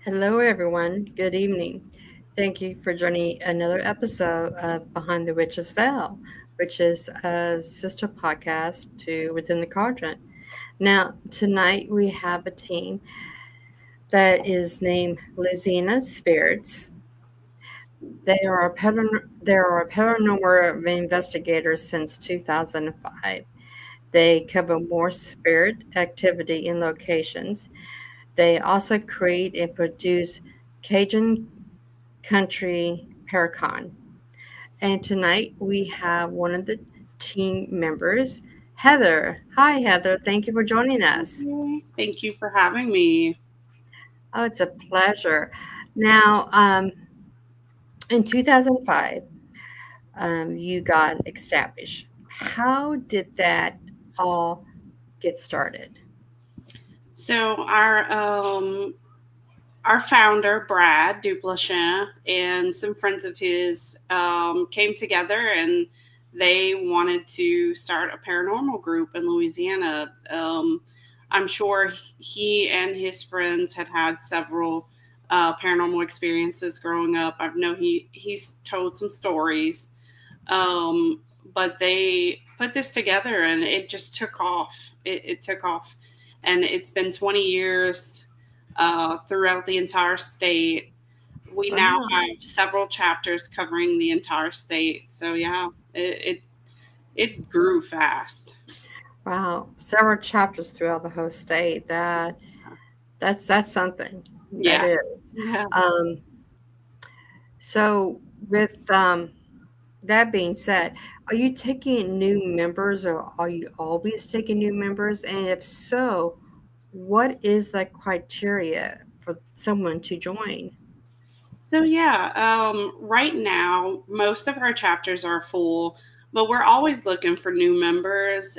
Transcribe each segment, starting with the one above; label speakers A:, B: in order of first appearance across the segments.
A: Hello, everyone. Good evening. Thank you for joining another episode of Behind the Witch's Veil, which is a sister podcast to Within the Cauldron. Now, tonight we have a team that is named Louisiana Spirits. They are paranormal investigators since 2005. They cover more spirit activity in locations. They also create and produce Cajun Country Paracon. And tonight we have one of the team members, Heather. Hi, Heather. Thank you for joining us.
B: Yay. Thank you for having me.
A: Oh, it's a pleasure. Now, in 2005, you got established. How did that all get started?
B: So our founder Brad Duplichin and some friends of his came together and they wanted to start a paranormal group in Louisiana. I'm sure he and his friends had several paranormal experiences growing up. I know he's told some stories, but they put this together and it just took off. It took off, and it's been 20 years throughout the entire state. We now
A: Wow.
B: have several chapters covering the entire state. So yeah, it grew fast.
A: Wow. Several chapters throughout the whole state. That's something. That
B: Yeah,
A: is.
B: yeah.
A: Um, so with that being said, are you taking new members or are you always taking new members? And if so, what is the criteria for someone to join?
B: So yeah, right now most of our chapters are full, but we're always looking for new members.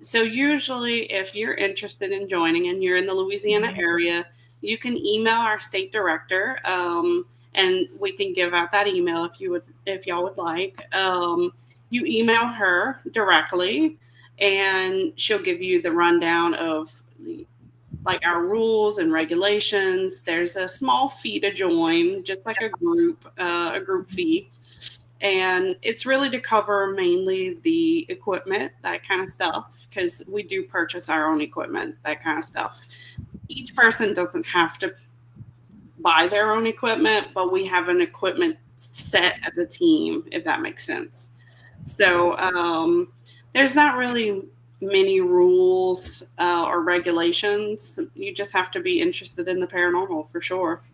B: So usually, if you're interested in joining and you're in the Louisiana
A: Mhm.
B: area, you can email our state director, and we can give out that email if y'all would like. You email her directly, and she'll give you the rundown of like our rules and regulations. There's a small fee to join, just like a group fee, and it's really to cover mainly the equipment, that kind of stuff, because we do purchase our own equipment, that kind of stuff. Each person doesn't have to buy their own equipment, but we have an equipment set as a team, if that makes sense. So there's not really many rules or regulations. You just have to be interested in the paranormal for sure.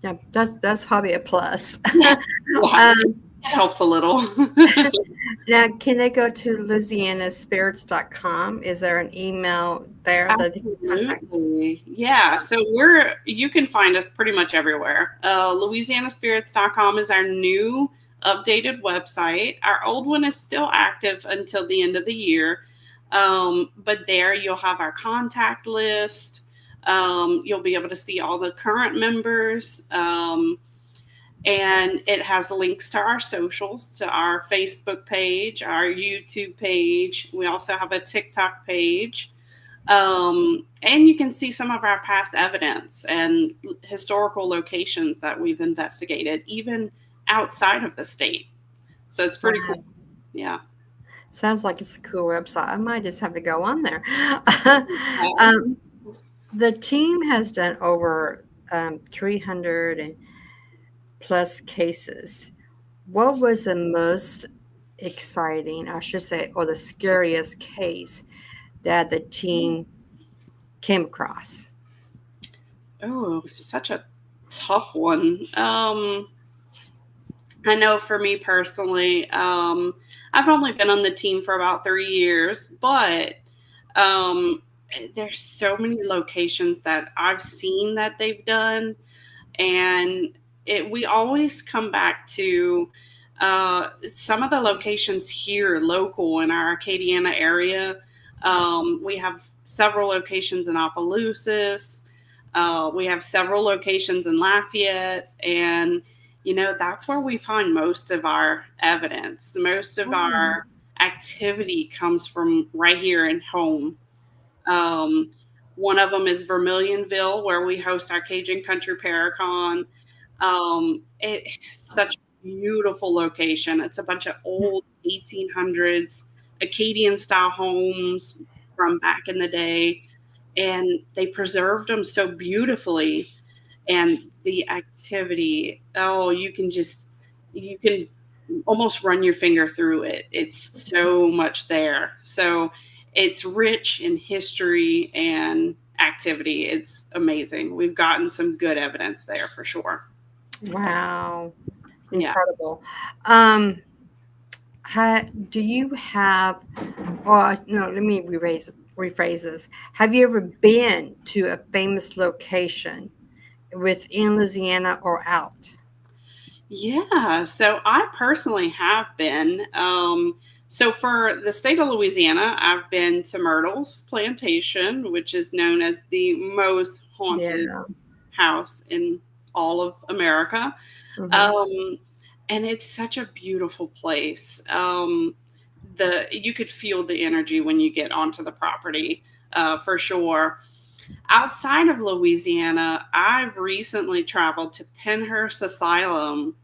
A: Yeah, that's probably a plus.
B: Yeah, yeah,
A: um,
B: it helps a little.
A: Now, can they go to louisianaspirits.com? Is there an email there that they can contact?
B: Absolutely. Yeah. So you can find us pretty much everywhere. Louisianaspirits.com is our new updated website. Our old one is still active until the end of the year. But there you'll have our contact list. You'll be able to see all the current members. And it has links to our socials, to our Facebook page, our YouTube page. We also have a TikTok page. And you can see some of our past evidence and historical locations that we've investigated, even outside of the state. So it's pretty
A: Wow.
B: cool. Yeah.
A: Sounds like it's a cool website. I might just have to go on there.
B: Yeah.
A: um, the team has done over 300 and plus cases. What was the most exciting, I should say, or the scariest case that the team came across?
B: Oh, such a tough one. I know for me personally, I've only been on the team for about 3 years, but um, there's so many locations that I've seen that they've done, and we always come back to some of the locations here local in our Acadiana area. We have several locations in Opelousas. We have several locations in Lafayette, and that's where we find most of our evidence. Most of
A: Oh,
B: our activity comes from right here in home. Um, One of them is Vermilionville, where we host our Cajun Country Paracon. It's such a beautiful location. It's a bunch of old 1800s Acadian style homes from back in the day, and they preserved them so beautifully. And the activity, oh, you can almost run your finger through it. It's so much there. So it's rich in history and activity. It's amazing. We've gotten some good evidence there for sure.
A: Wow,
B: Yeah.
A: incredible. Do you have, or no, let me rephrase this. Have you ever been to a famous location within Louisiana or out?
B: Yeah. So I personally have been. So for the state of Louisiana, I've been to Myrtle's Plantation, which is known as the most haunted
A: Yeah.
B: house in all of America.
A: Hmm.
B: Um, and it's such a beautiful place. The You could feel the energy when you get onto the property, for sure. Outside of Louisiana, I've recently traveled to Pennhurst Asylum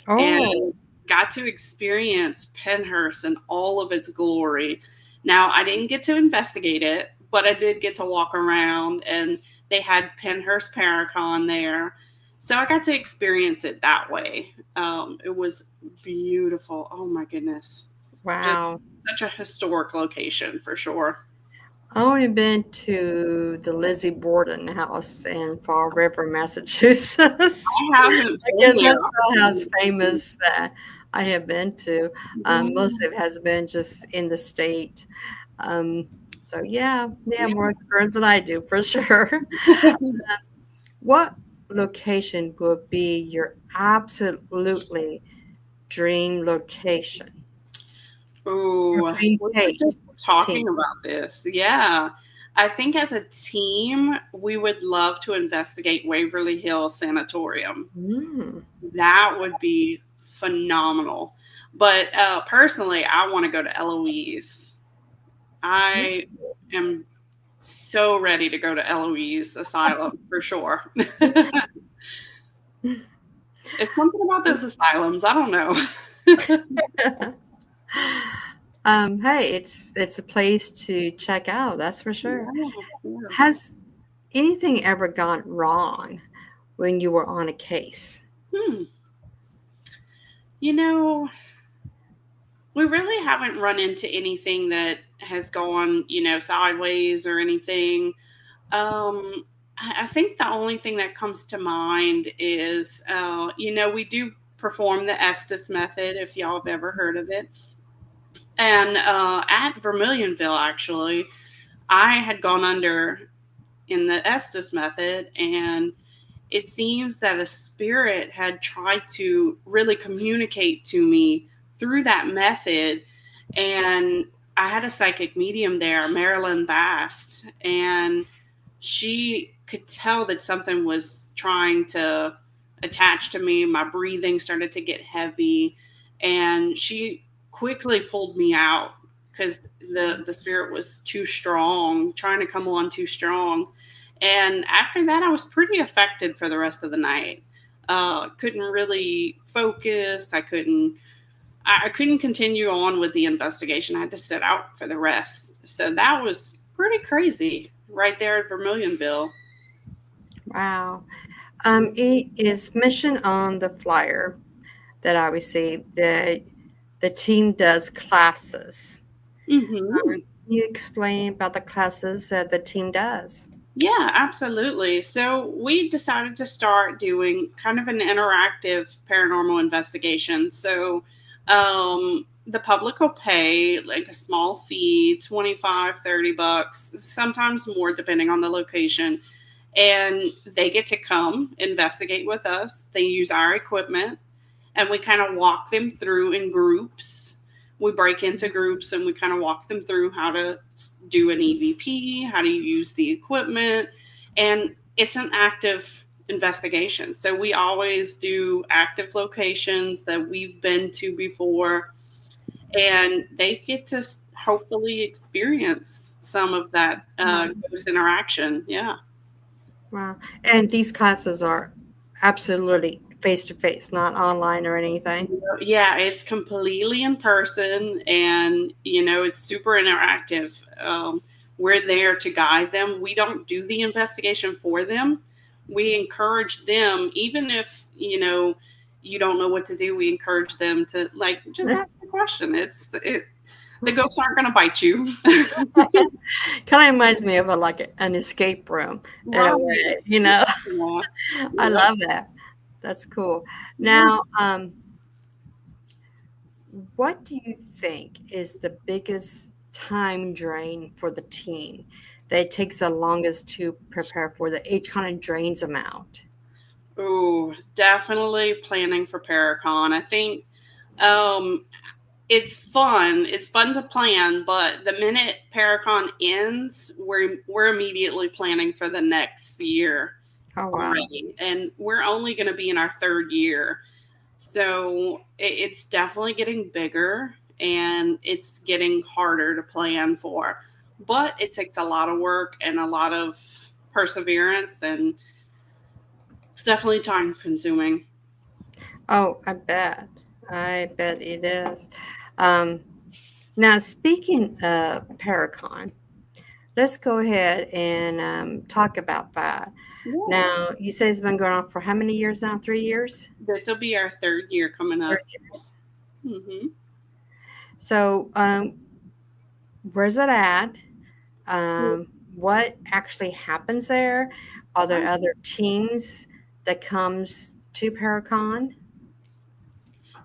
A: Oh,
B: and got to experience Pennhurst in all of its glory. Now, I didn't get to investigate it, but I did get to walk around, and they had Pennhurst Paracon there. So I got to experience it that way. It was beautiful. Oh my goodness. Just
A: wow.
B: such a historic location for sure.
A: I've only been to the Lizzie Borden house in Fall River, Massachusetts.
B: I haven't
A: I
B: been
A: guess
B: there.
A: that's the house famous that I have been to. Most of it has been just in the state. Um, so yeah, yeah,
B: Yeah.
A: more experience than I do for sure. What location would be your absolutely dream location? Your
B: Oh,
A: dream
B: we were just
A: case
B: talking
A: team?
B: about this. Yeah. I think as a team, we would love to investigate Waverly Hills Sanatorium.
A: Mm.
B: That would be phenomenal. But personally, I want to go to Eloise. I am so ready to go to Eloise Asylum for sure. It's something about those asylums. I don't know.
A: Hey, it's a place to check out, that's for sure.
B: Yeah, yeah.
A: Has anything ever gone wrong when you were on a case?
B: Hmm. You know, we really haven't run into anything that has gone, sideways or anything. I think the only thing that comes to mind is, we do perform the Estes method, if y'all have ever heard of it. And at Vermilionville, actually, I had gone under in the Estes method, and it seems that a spirit had tried to really communicate to me through that method. And I had a psychic medium there, Marilyn Bast, and she could tell that something was trying to attach to me. My breathing started to get heavy, and she quickly pulled me out because the spirit was too strong, trying to come on too strong. And after that, I was pretty affected for the rest of the night. Couldn't really focus. I couldn't continue on with the investigation. I had to sit out for the rest. So that was pretty crazy right there at Vermilionville.
A: Wow. It is mentioned on the flyer that I received that the team does classes.
B: Hmm.
A: Can you explain about the classes that the team does?
B: Yeah, absolutely. So we decided to start doing kind of an interactive paranormal investigation. So the public will pay like a small fee, 25, $30, sometimes more depending on the location. And they get to come investigate with us. They use our equipment, and we kind of walk them through in groups. We break into groups and we kind of walk them through how to do an EVP, how to use the equipment, and it's an active investigation. So we always do active locations that we've been to before, and they get to hopefully experience some of that ghost interaction. Yeah.
A: Wow. And these classes are absolutely face to face, not online or anything.
B: Yeah, it's completely in person, and it's super interactive. We're there to guide them. We don't do the investigation for them. We encourage them, even if you don't know what to do. We encourage them to like just ask the question. The ghosts aren't going to bite you.
A: Kind of reminds me of an escape room in a
B: Right.
A: way, you know.
B: Yeah.
A: I
B: Yep.
A: love that. That's cool.
B: Yeah.
A: Now, what do you think is the biggest time drain for the team that takes the longest to prepare for, that it kind of drains them out?
B: Ooh, definitely planning for Paracon. I think um, it's fun. It's fun to plan, but the minute Paracon ends, we're immediately planning for the next year
A: Oh, wow.
B: already, and we're only going to be in our third year, so it's definitely getting bigger and it's getting harder to plan for. But it takes a lot of work and a lot of perseverance, and it's definitely time consuming.
A: Oh, I bet. I bet it is. Um, Now, speaking of Paracon, let's go ahead and talk about that.
B: Yeah,
A: Now, you say it's been going on for how many years now? 3 years?
B: this will be our third year coming up.
A: 3 years.
B: Hmm.
A: So, where's it at? What actually happens there? Are there other teams that comes to Paracon?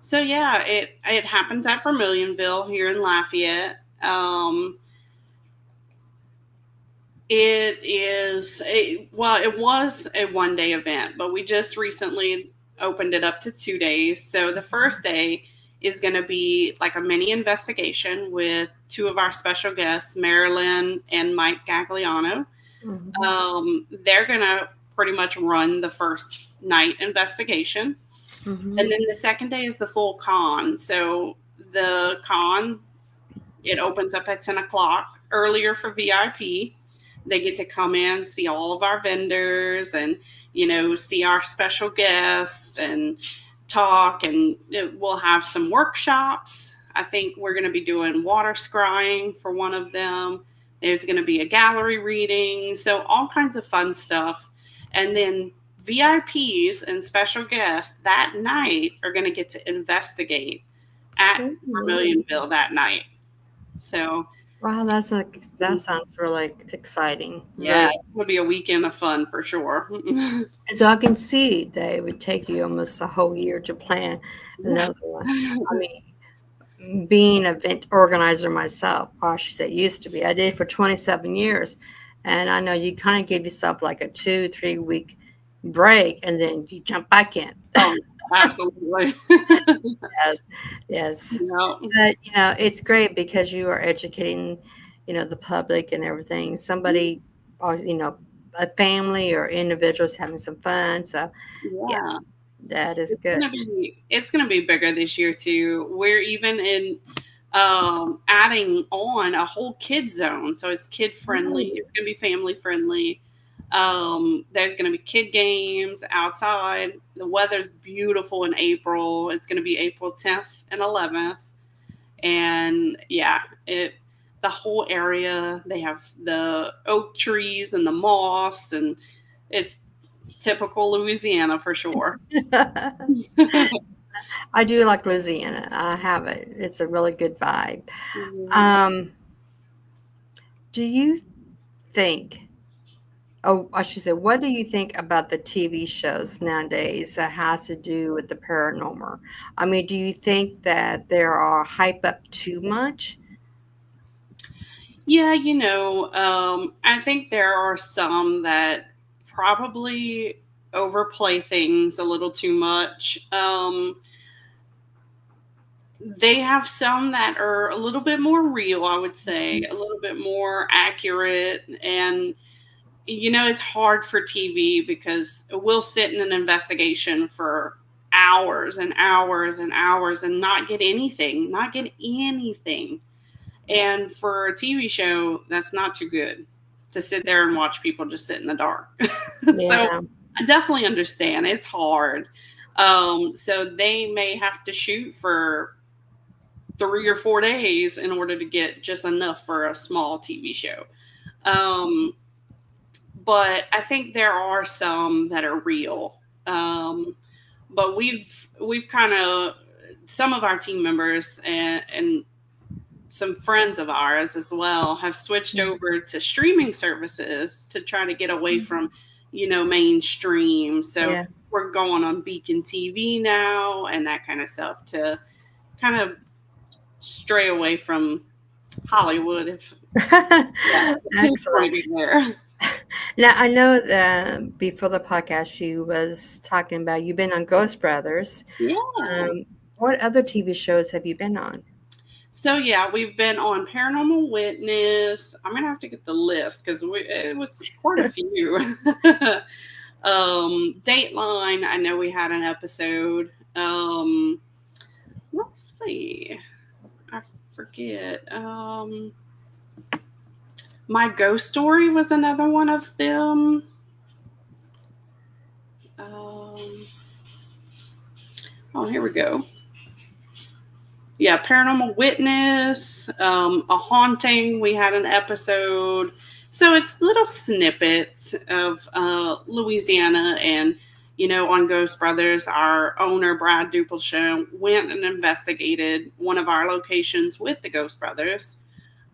B: So yeah, it happens at Vermilionville here in Lafayette. It was a 1 day event, but we just recently opened it up to 2 days. So the first day is going to be like a mini investigation with two of our special guests, Marilyn and Mike Gagliano.
A: Hmm.
B: They're going to pretty much run the first night investigation.
A: Hmm.
B: And then the second day is the full con. So the con, it opens up at 10 o'clock earlier for VIP. They get to come in, see all of our vendors, and see our special guests and talk. And we'll have some workshops. I think we're going to be doing water scrying for one of them. There's going to be a gallery reading, so all kinds of fun stuff. And then VIPs and special guests that night are going to get to investigate at Vermilionville that night. So,
A: Wow, that sounds really exciting.
B: yeah,
A: Really.
B: it's going to be a weekend of fun for sure.
A: So I can see that it would take you almost a whole year to plan another one. I mean, being an event organizer myself, or I should say used to be, I did it for 27 years. And I know you kind of give yourself like a 2, 3 week break and then you jump back in.
B: Oh, absolutely.
A: Yes, yes.
B: Yeah.
A: But, it's great because you are educating, the public and everything. Somebody, or, a family or individuals having some fun. So, yes,
B: Yeah.
A: that is
B: It's
A: good.
B: gonna be bigger this year too. We're even in adding on a whole kid zone, so it's kid friendly.
A: Ooh.
B: It's gonna be family friendly. There's gonna be kid games outside. The weather's beautiful in April. It's gonna be April 10th and 11th, and yeah, the whole area. They have the oak trees and the moss, and it's typical Louisiana for sure.
A: I do like Louisiana. I have it. It's a really good vibe.
B: Mhm.
A: Um, do you think, oh, I should say, what do you think about the TV shows nowadays that has to do with the paranormal? I mean, do you think that there are hype up too much?
B: Yeah, I think there are some that probably overplay things a little too much. They have some that are a little bit more real, I would say, a little bit more accurate. And, it's hard for TV because we'll sit in an investigation for hours and hours and hours and not get anything, not get anything. And for a TV show, that's not too good to sit there and watch people just sit in the dark. So
A: Yeah.
B: I definitely understand. It's hard. So they may have to shoot for 3 or 4 days in order to get just enough for a small TV show. Um, but I think there are some that are real. But we've kind of, some of our team members and some friends of ours as well have switched over to streaming services to try to get away from, mainstream. So
A: Yeah.
B: we're going on Beacon TV now and that kind of stuff to kind of stray away from Hollywood, if it's
A: Excellent.
B: already there.
A: Now I know that before the podcast you was talking about you've been on Ghost Brothers.
B: Yeah.
A: What other TV shows have you been on?
B: So yeah, we've been on Paranormal Witness. I'm gonna have to get the list because it was quite a few. Dateline. I know we had an episode. Let's see. I forget. My Ghost Story was another one of them. Oh, here we go. Yeah, Paranormal Witness, A Haunting. We had an episode. So it's little snippets of Louisiana. And, on Ghost Brothers, our owner, Brad Dupelshire, went and investigated one of our locations with the Ghost Brothers.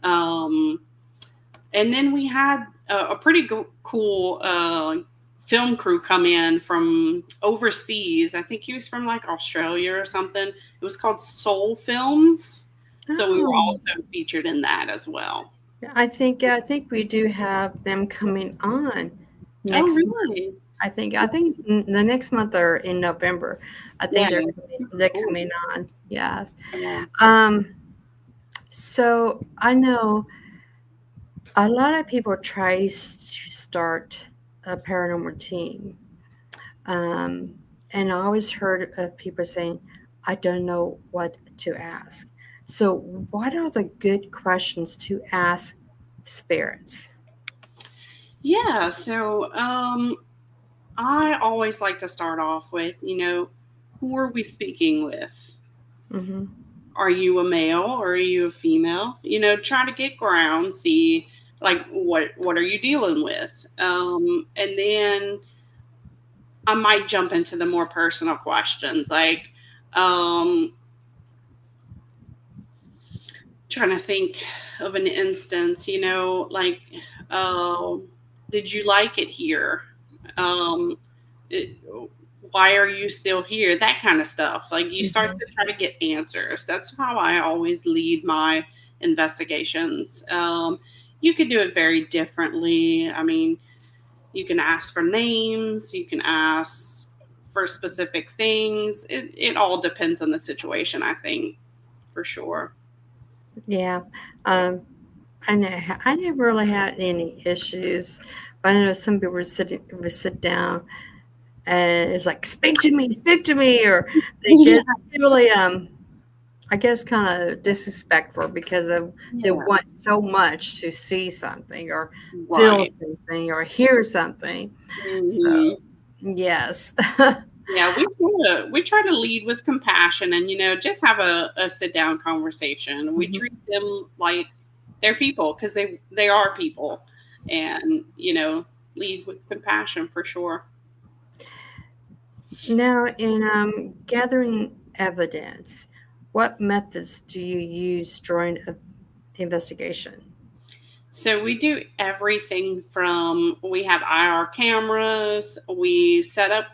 B: And then we had a pretty cool film crew come in from overseas. I think he was from like Australia or something. It was called Soul Films. So we were
A: Oh,
B: also featured in that as well.
A: I think we do have them coming on
B: Oh,
A: next month.
B: really?
A: I think the next month or in November. I think
B: Yeah.
A: they're
B: Cool.
A: coming on. Yes.
B: Yeah.
A: Um. So I know a lot of people try to start a paranormal team, um, and I always heard of people saying, "I don't know what to ask." So, what are the good questions to ask spirits?
B: Yeah. So I always like to start off with, who are we speaking with?
A: Hmm.
B: Are you a male or are you a female? Try to get ground, see like what are you dealing with? And then I might jump into the more personal questions, like trying to think of an instance, like uh, did you like it here? Um, it, why are you still here? That kind of stuff. Like you start
A: Hmm.
B: to try to get answers. That's how I always lead my investigations. You could do it very differently. I mean, you can ask for names, you can ask for specific things. It all depends on the situation, I think, for sure.
A: Yeah. Um, I never really had any issues, but I know some people would sit down and it's like, speak to me, or they
B: Yeah,
A: get really, I guess, kind of disrespectful because they
B: yeah,
A: want so much to see something or feel
B: right.
A: something or hear something. So,
B: Hmm.
A: yes.
B: Yeah, we try to lead with compassion and just have a sit down conversation. We
A: Mhm.
B: treat them like they're people because they are people, and lead with compassion for sure.
A: Now, in gathering evidence, what methods do you use during an investigation?
B: So we do everything from we have IR cameras, we set up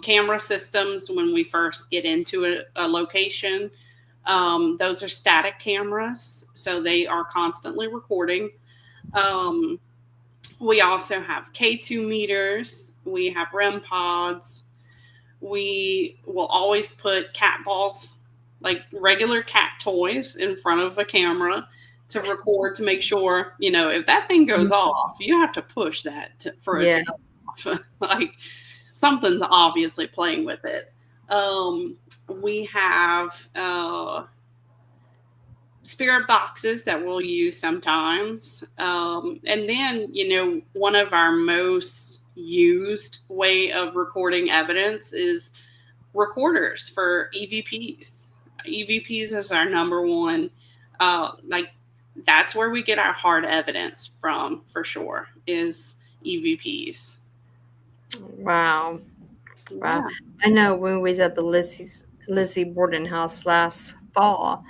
B: camera systems when we first get into a location. Those are static cameras, so they are constantly recording. Um, we also have K2 meters, we have REM pods. We will always put cat balls, like regular cat toys, in front of a camera to record to make sure, if that thing goes
A: Mhm.
B: off, you have to push that for it to
A: Yeah.
B: go off. Like something's obviously playing with it. We have spirit boxes that we'll use sometimes. And then, one of our most used way of recording evidence is recorders for EVPs. EVPs is our number one. Like, that's where we get our hard evidence from, for sure, is EVPs.
A: Wow. Wow.
B: Yeah.
A: I know when we was at the Lizzie boarding house last fall,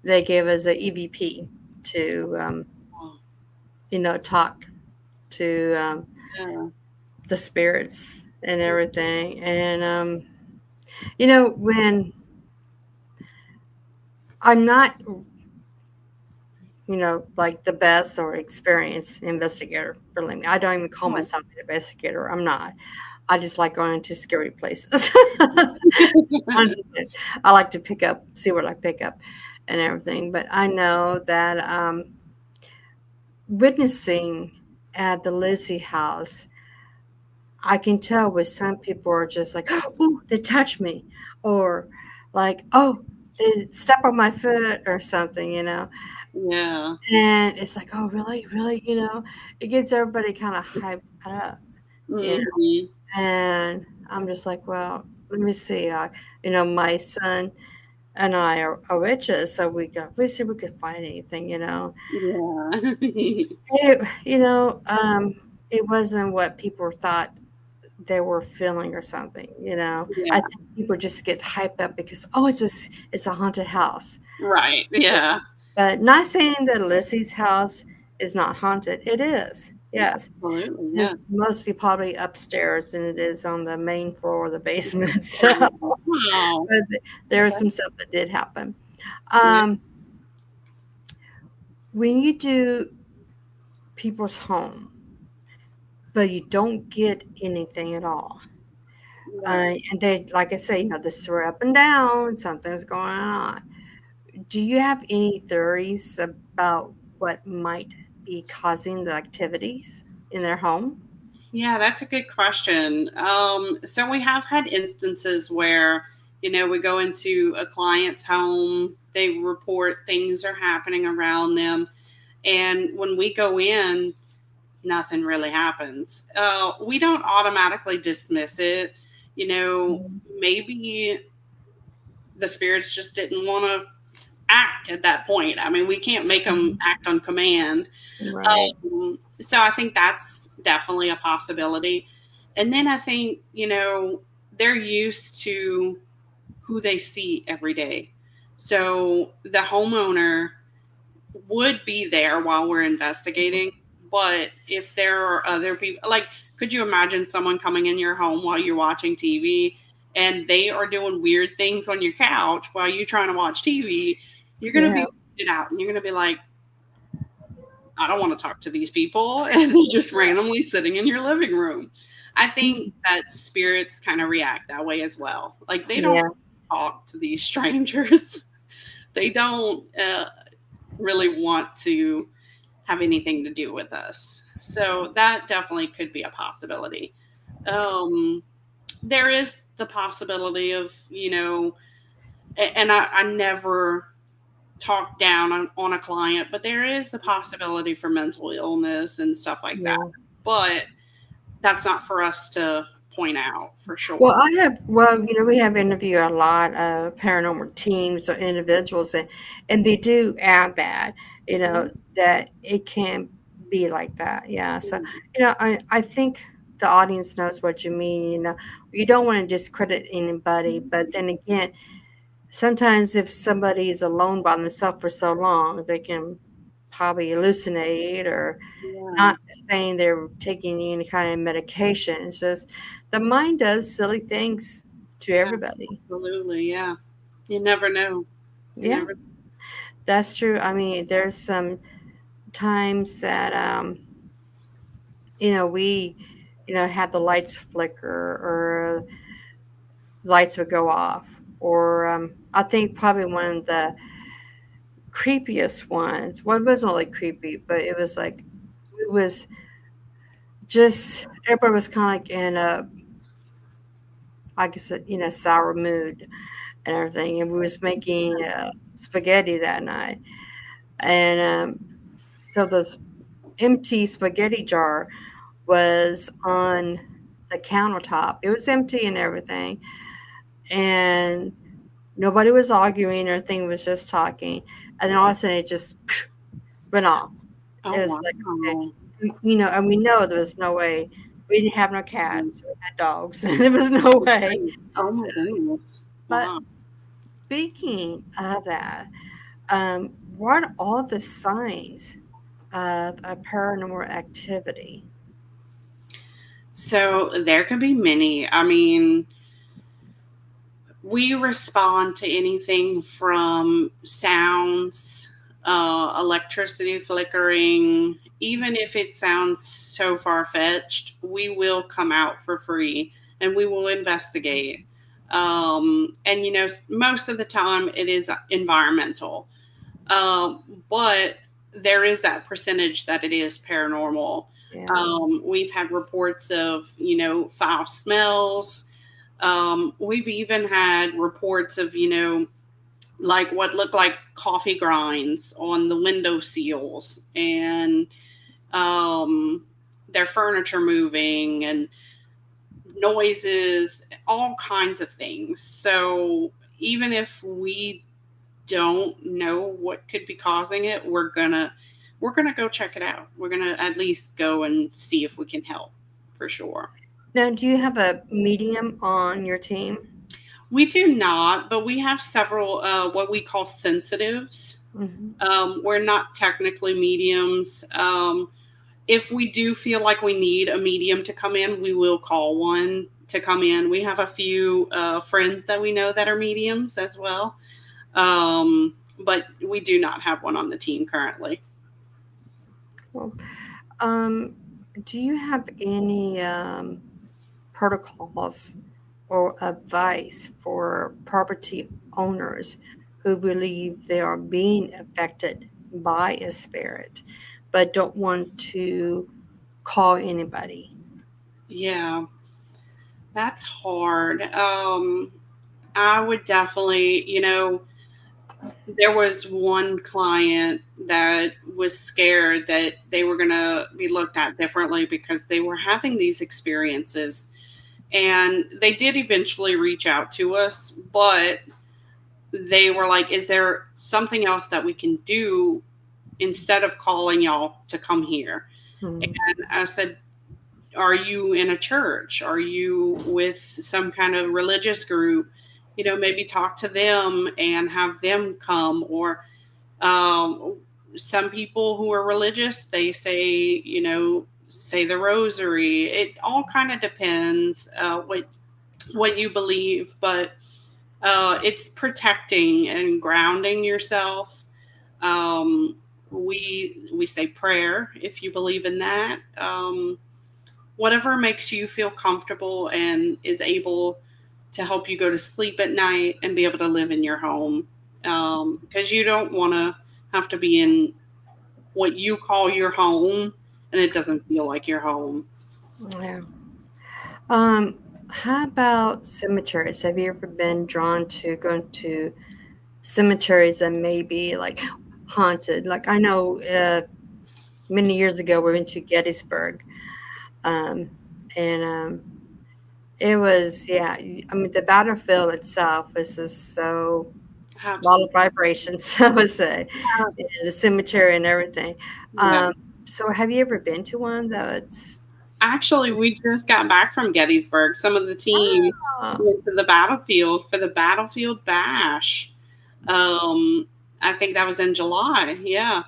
A: they gave us a EVP to, talk to
B: Yeah.
A: the spirits and everything. And, when I'm not, like the best or experienced investigator, believe me, I don't even call
B: Oh.
A: myself an investigator. I'm not. I just like going to scary places. Honestly, I like to see what I pick up and everything. But I know that witnessing at the Lizzie house, I can tell with some people are just like, oh, they touched me, or like, oh, they step on my foot or something.
B: Yeah.
A: And it's like, oh, really, really, it gets everybody kind of hyped up, you know.
B: Hmm.
A: And I'm just like, well, let me see. My son and I are witches, so we see if we could find anything.
B: Yeah.
A: It, it wasn't what people thought they were feeling or something. I
B: Yeah.
A: think people just get hyped up because, oh, it's a haunted house.
B: Right. Yeah.
A: But not saying that Lizzie's house is not haunted. It is, yes.
B: Absolutely. Yeah.
A: Just mostly probably upstairs than it is on the main floor or the basement. So,
B: Wow.
A: but there was
B: Okay.
A: some stuff that did happen.
B: Yeah.
A: Um, when you do people's home, but you don't get anything at all,
B: Right.
A: and they, like I say, they swear up and down something's going on. Do you have any theories about what might be causing the activities in their home?
B: Yeah, that's a good question. So we have had instances where, we go into a client's home, they report things are happening around them, and when we go in, nothing really happens. We don't automatically dismiss it. You know,
A: Mm.
B: maybe the spirits just didn't want to act at that point. I mean, we can't make them
A: Mhm.
B: act on command.
A: Right.
B: So I think that's definitely a possibility. And then I think, they're used to who they see every day. So the homeowner would be there while we're investigating. But if there are other people, like, could you imagine someone coming in your home while you're watching TV and they are doing weird things on your couch while you're trying to watch TV? You're going to
A: Yeah.
B: be weirded out and you're going to be like, I don't want to talk to these people. And they're just randomly sitting in your living room. I think that spirits kind of react that way as well. Like, they don't
A: Yeah.
B: talk to these strangers, they don't really want to have anything to do with us. So that definitely could be a possibility. Um, there is the possibility of, and I never talk down on a client, but there is the possibility for mental illness and stuff like that.
A: Yeah.
B: But that's not for us to point out for
A: Well,
B: sure.
A: we have interviewed a lot of paranormal teams or individuals, and they do add that,
B: Mhm.
A: that it can be like that. Yeah. So, I think the audience knows what you mean. You don't want to discredit anybody, but then again, sometimes if somebody is alone by themselves for so long, they can probably hallucinate or
B: Yeah,
A: not saying they're taking any kind of medication. It's just the mind does silly things to
B: yeah,
A: everybody.
B: absolutely. Yeah. You never know. You
A: Yeah,
B: never.
A: that's true. I mean, there's some times that we had the lights flicker or lights would go off, or I think probably one of the creepiest ones. Well, it wasn't really creepy, but it was like it was just everybody was kind of like in a, like I said, sour mood and everything. And we was making spaghetti that night, and so this empty spaghetti jar was on the countertop. It was empty and everything, and nobody was arguing or anything. Was just talking, and then all of a sudden it just went off.
B: Oh
A: It was like, okay,
B: wow.
A: and we know there was no way. We didn't have no cats. We had dogs. There was no way.
B: Right. Oh my goodness.
A: But
B: Wow.
A: speaking of that, what are all the signs of a paranormal activity?
B: So there could be many. I mean, we respond to anything from sounds, electricity flickering, even if it sounds so far fetched, we will come out for free and we will investigate. And, most of the time it is environmental. But there is that percentage that it is paranormal.
A: Yeah.
B: We've had reports of, foul smells. We've even had reports of, like what looked like coffee grinds on the window seals and their furniture moving and noises, all kinds of things. So even if we don't know what could be causing it, we're gonna go check it out. We're gonna at least go and see if we can help for sure.
A: Now, do you have a medium on your team?
B: We do not, but we have several what we call sensitives.
A: Hmm.
B: We're not technically mediums. If we do feel like we need a medium to come in, we will call one to come in. We have a few friends that we know that are mediums as well, but we do not have one on the team currently.
A: Cool. Um, do you have any protocols or advice for property owners who believe they are being affected by a spirit but don't want to call anybody?
B: Yeah, that's hard. I would definitely, there was one client that was scared that they were going to be looked at differently because they were having these experiences. And they did eventually reach out to us, but they were like, is there something else that we can do instead of calling y'all to come here?
A: Hmm.
B: And I said, are you in a church? Are you with some kind of religious group? Maybe talk to them and have them come. Or um, some people who are religious, they say, say the rosary. It all kind of depends what you believe, but it's protecting and grounding yourself. We say prayer if you believe in that. Whatever makes you feel comfortable and is able to help you go to sleep at night and be able to live in your home. Because you don't want to have to be in what you call your home and it doesn't feel like your home.
A: Yeah. Um, how about cemeteries? Have you ever been drawn to going to cemeteries that may be like haunted? Like I know many years ago we went to Gettysburg, um, and it was, yeah. I mean, the battlefield itself was just so a lot of
B: Absolutely.
A: vibrations, I would say, and the cemetery and everything.
B: Yeah.
A: Um, so, have you ever been to one that's?
B: Actually, we just got back from Gettysburg. Some of the team
A: Ah,
B: went to the battlefield for the battlefield bash. Um, I think that was in July. Yeah.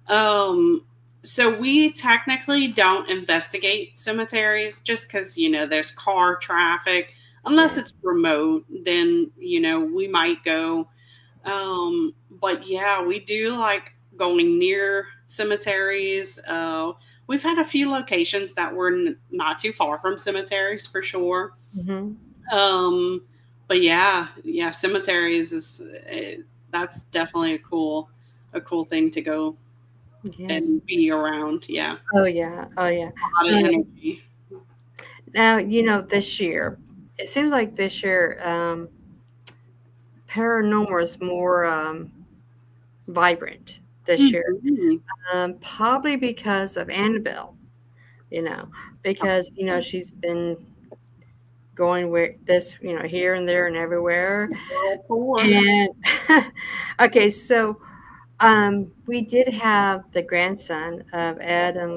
B: Um, so we technically don't investigate cemeteries just because, there's car traffic. Unless
A: yeah.
B: it's remote, then, we might go. But yeah, we do like going near cemeteries. We've had a few locations that were not too far from cemeteries for sure.
A: Hmm.
B: Um, but yeah, cemeteries that's definitely a cool thing to go
A: Yes.
B: and be around. Yeah,
A: Oh yeah. Oh yeah.
B: a lot of
A: Um,
B: energy.
A: now this year, it seems like this year, paranormal is more. vibrant this year,
B: Mhm.
A: probably because of Annabelle, you know, because, she's been going where this, here and there and everywhere.
B: Girl poor.
A: And okay, so we did have the grandson of Ed and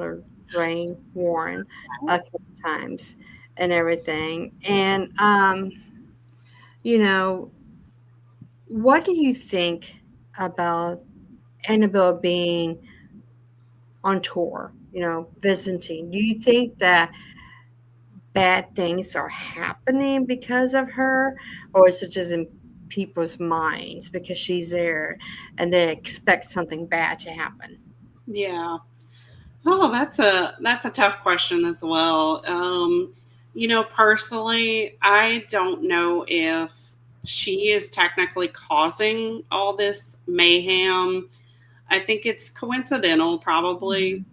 A: Lorraine Warren a couple times and everything. And you know, what do you think about Annabelle being on tour, visiting? Do you think that bad things are happening because of her, or is it just in people's minds because she's there and they expect something bad to happen?
B: Yeah. Oh, that's a tough question as well. Personally, I don't know if she is technically causing all this mayhem. I think it's coincidental, probably.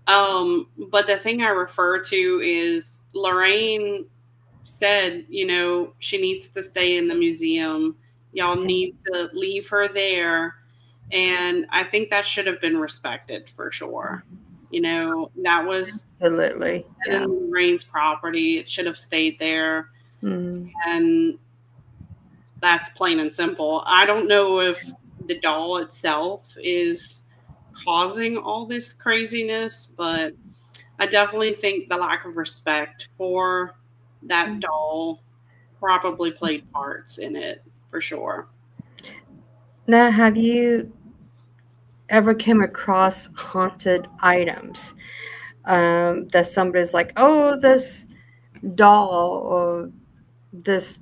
A: Mhm.
B: But the thing I refer to is Lorraine said, she needs to stay in the museum. Y'all need to leave her there. And I think that should have been respected for sure. That was
A: Absolutely. Yeah.
B: in Lorraine's property. It should have stayed there.
A: Mm.
B: And that's plain and simple. I don't know if the doll itself is causing all this craziness, but I definitely think the lack of respect for that doll probably played parts in it for sure.
A: Now, have you ever came across haunted items that somebody's like, oh, this doll or this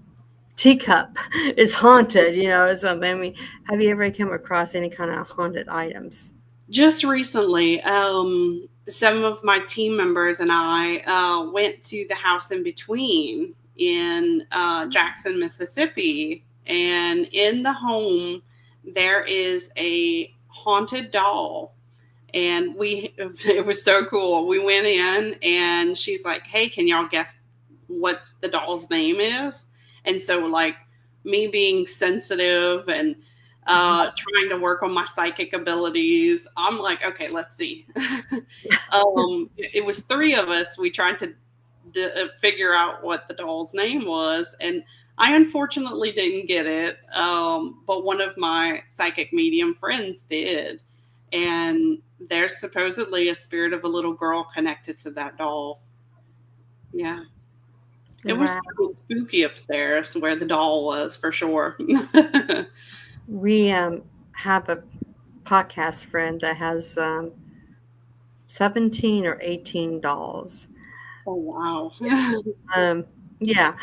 A: teacup is haunted, or something? I mean, have you ever come across any kind of haunted items?
B: Just recently, some of my team members and I went to the house in between in Jackson, Mississippi, and in the home there is a haunted doll. And it was so cool. We went in and she's like, "Hey, can y'all guess what the doll's name is?" And so, like, me being sensitive and trying to work on my psychic abilities, I'm like, "Okay, let's see." It was three of us. We tried to figure out what the doll's name was, and I unfortunately didn't get it. But one of my psychic medium friends did, and there's supposedly a spirit of a little girl connected to that doll. Yeah. It was
A: Wow.
B: spooky upstairs where the doll was for sure.
A: We have a podcast friend that has 17 or 18 dolls.
B: Oh wow.
A: Um, yeah,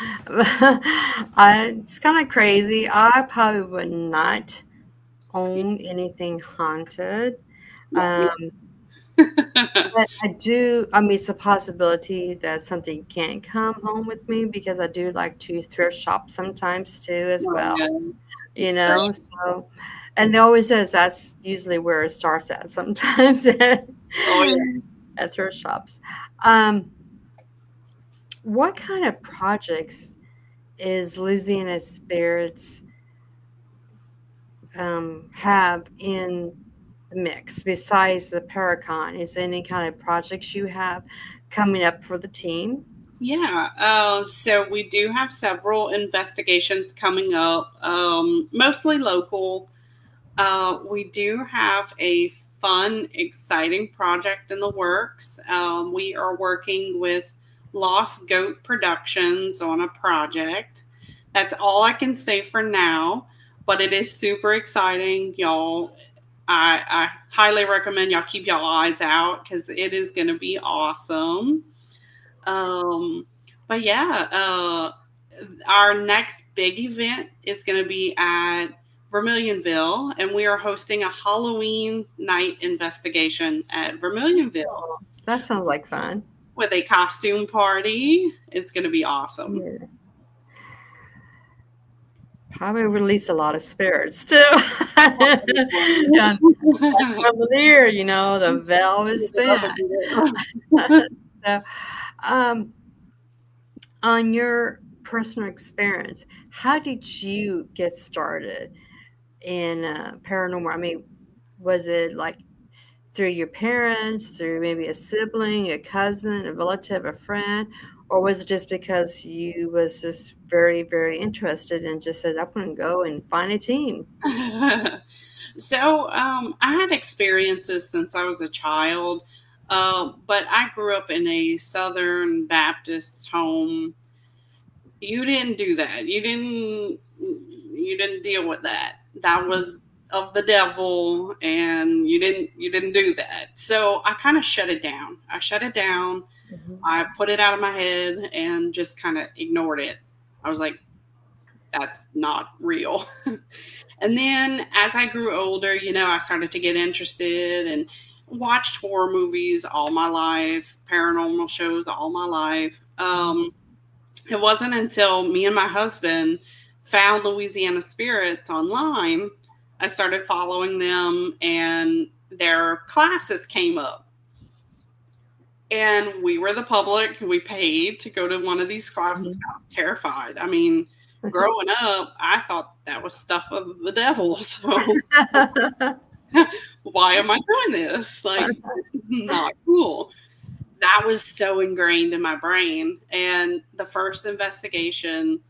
A: it's kind of crazy. I probably would not own anything haunted. Um, but I do, I mean, it's a possibility that something can't come home with me because I do like to thrift shop sometimes too, as
B: Oh,
A: well,
B: yeah.
A: you know. So, and it always says that's usually where it starts at sometimes at
B: Oh yeah.
A: thrift shops. Um, what kind of projects is Louisiana Spirits have in the mix besides the Paracon? Is there any kind of projects you have coming up for the team?
B: Yeah, so we do have several investigations coming up, mostly local. We do have a fun, exciting project in the works. We are working with Lost Goat Productions on a project. That's all I can say for now, but it is super exciting, y'all. I highly recommend y'all keep y'all eyes out because it is going to be awesome. Um, but yeah, our next big event is going to be at Vermilionville, and we are hosting a Halloween night investigation at Vermilionville
A: Oh, that sounds like fun.
B: with a costume party. It's going to be awesome.
A: Yeah. Probably release a lot of spirits too. Yeah, Cavalier, the veil is thin. So, um, on your personal experience, how did you get started in paranormal? I mean, Was it like through your parents, through maybe a sibling, a cousin, a relative, a friend, or was it just because you was just very, very interested and just said, "I'm going to go and find a team"?
B: I had experiences since I was a child, but I grew up in a Southern Baptist home. You didn't do that. You didn't deal with that. That was of the devil, and you didn't do that. So I kind of shut it down. I shut it down.
A: Mhm.
B: I put it out of my head and just kind of ignored it. I was like, that's not real. And then as I grew older, I started to get interested and watched horror movies all my life, paranormal shows all my life. It wasn't until me and my husband found Louisiana Spirits online, I started following them and their classes came up. And we were the public. We paid to go to one of these classes.
A: Mhm.
B: I was terrified. I mean, growing up, I thought that was stuff of the devil. So why am I doing this? Like, this is not cool. That was so ingrained in my brain. And the first investigation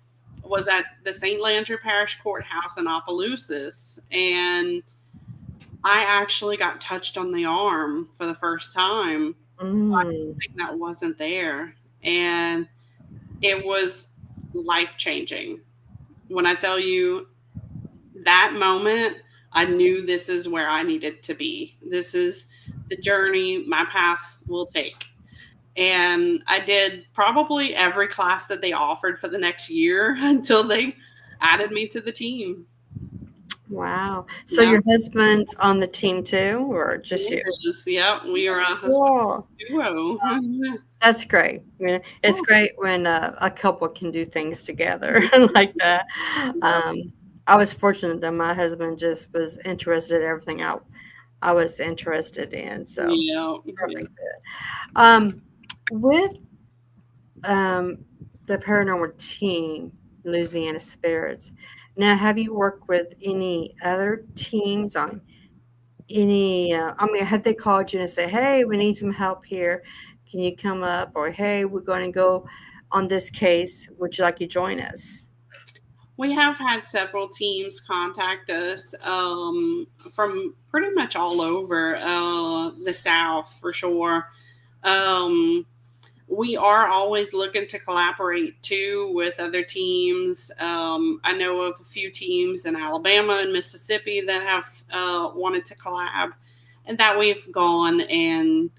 B: was at the St. Landry Parish Courthouse in Opelousas. And I actually got touched on the arm for the first time by
A: Mm.
B: something that wasn't there. And it was life changing. When I tell you that moment, I knew this is where I needed to be. This is the journey my path will take. And I did probably every class that they offered for the next year until they added me to the team.
A: Wow. So
B: Yeah,
A: your husband's on the team too, or
B: it
A: just you?
B: is. Yeah, we are a husband
A: Cool.
B: duo.
A: That's great. I mean, it's great when a couple can do things together like that. Um, I was fortunate that my husband just was interested in everything I was interested in. So
B: Yeah, yeah.
A: perfect. Um, with um, the paranormal team, Louisiana Spirits. Now, have you worked with any other teams on any? I mean, had they called you and say, "Hey, we need some help here. Can you come up?" Or, "Hey, we're going to go on this case. Would you like to join us?"
B: We have had several teams contact us from pretty much all over the South for sure. Um, we are always looking to collaborate too with other teams. I know of a few teams in Alabama and Mississippi that have wanted to collab, and that we've gone and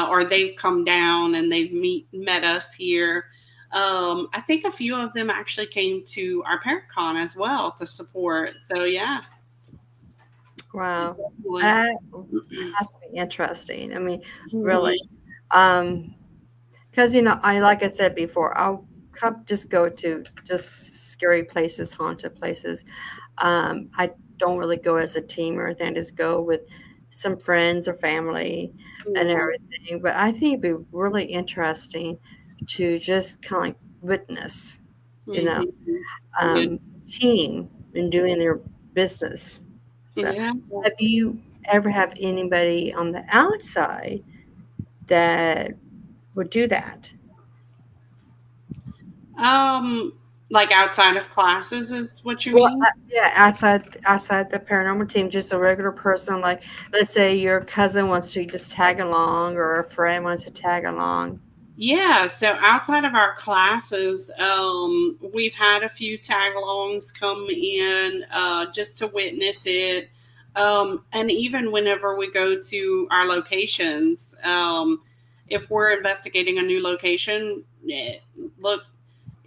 B: or they've come down and they've met us here. I think a few of them actually came to our Paracon as well to support. So yeah,
A: Wow,
B: definitely.
A: that has to be interesting. I mean, really. Um, Because, I like I said before, I'll just go to just scary places, haunted places. I don't really go as a team or anything. I just go with some friends or family and
B: Yeah.
A: everything. But I think it'd be really interesting to just kind of like witness, you know,
B: Mhm. Yeah.
A: team and doing their business. So,
B: Yeah.
A: have you ever have anybody on the outside that would do that?
B: Um, like outside of classes is what you
A: Well,
B: mean?
A: yeah, outside the paranormal team, just a regular person, like, let's say your cousin wants to just tag along or a friend wants to tag along.
B: Yeah, so outside of our classes, we've had a few tag-alongs come in just to witness it. And even whenever we go to our locations, if we're investigating a new location, look,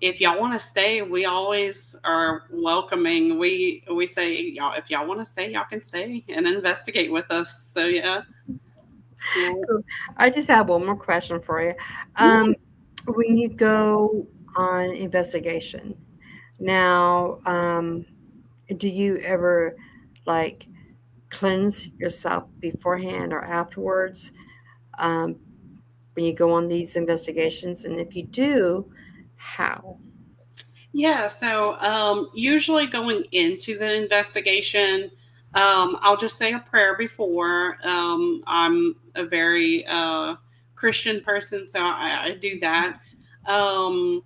B: if y'all want to stay, we always are welcoming. We say, y'all, if y'all want to stay, y'all can stay and investigate with us. So yeah, yeah,
A: Cool. I just have one more question for you.
B: yeah.
A: Um, when you go on investigation, now, do you ever, like, cleanse yourself beforehand or afterwards, um, when you go on these investigations? And if you do, how?
B: Yeah, so usually going into the investigation, I'll just say a prayer before. I'm a very Christian person, so I do that. Um,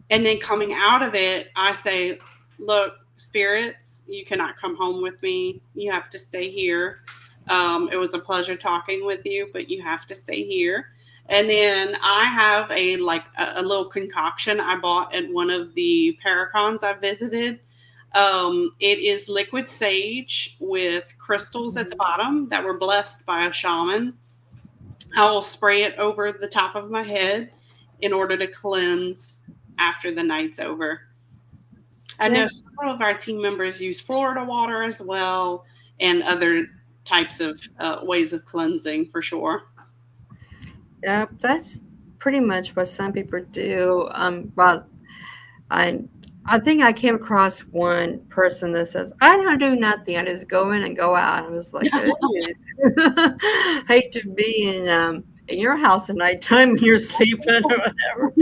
B: and then coming out of it, I say, look, spirits, you cannot come home with me. You have to stay here. It was a pleasure talking with you, but you have to stay here. And then I have a little concoction I bought at one of the Paracons I visited. It is liquid sage with crystals at the bottom that were blessed by a shaman. I will spray it over the top of my head in order to cleanse after the night's over. I
A: Yeah,
B: know several of our team members use Florida water as well and other types of ways of cleansing for sure.
A: yeah, that's pretty much what some people do. Well, I I think I came across one person that says, "I don't do nothing. I just go in and go out." I was like, "Ugh." Hate to be in your house at nighttime when you're sleeping or whatever.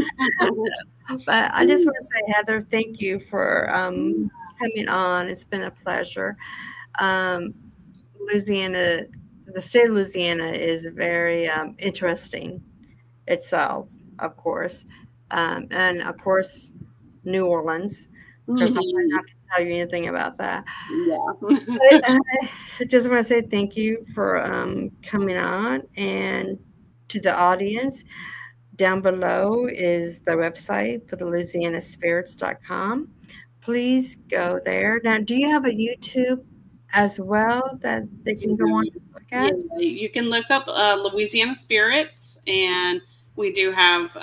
A: But I just want to say, Heather, thank you for coming on. It's been a pleasure. Um, Louisiana, the state of Louisiana is very interesting itself, of course, and of course, New Orleans. Of course, I might
B: Mhm.
A: not have to tell you anything about that.
B: Yeah.
A: But I just want to say thank you for coming on, and to the audience. Down below is the website for the louisianaspirits.com. Please go there. Now, do you have a YouTube as well that they can go on
B: Mhm.
A: and look
B: Yeah,
A: at?
B: you can look up Louisiana Spirits, and we do have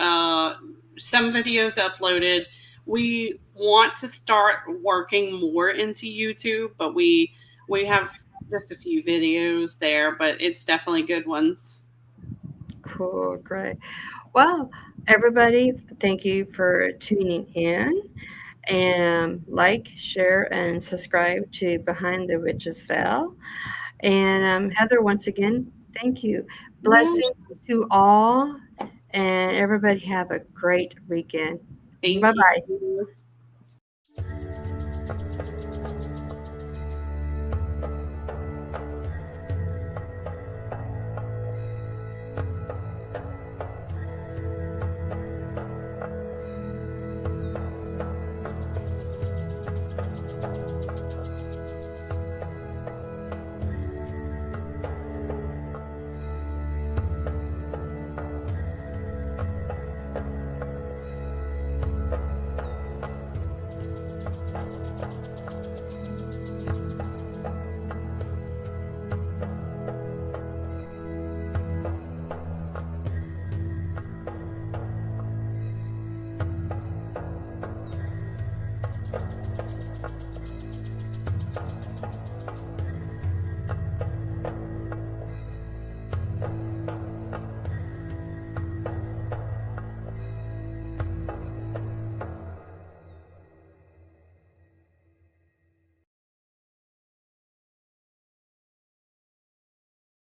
B: some videos uploaded. We want to start working more into YouTube, but we have just a few videos there, but it's definitely good ones.
A: Cool, great. Well, everybody, thank you for tuning in. And like, share, and subscribe to Behind the Witch's Veil. And Heather, once again, thank you.
B: Yeah,
A: Blessings to all, and everybody have a great weekend. Bye
B: thank
A: bye.
B: you.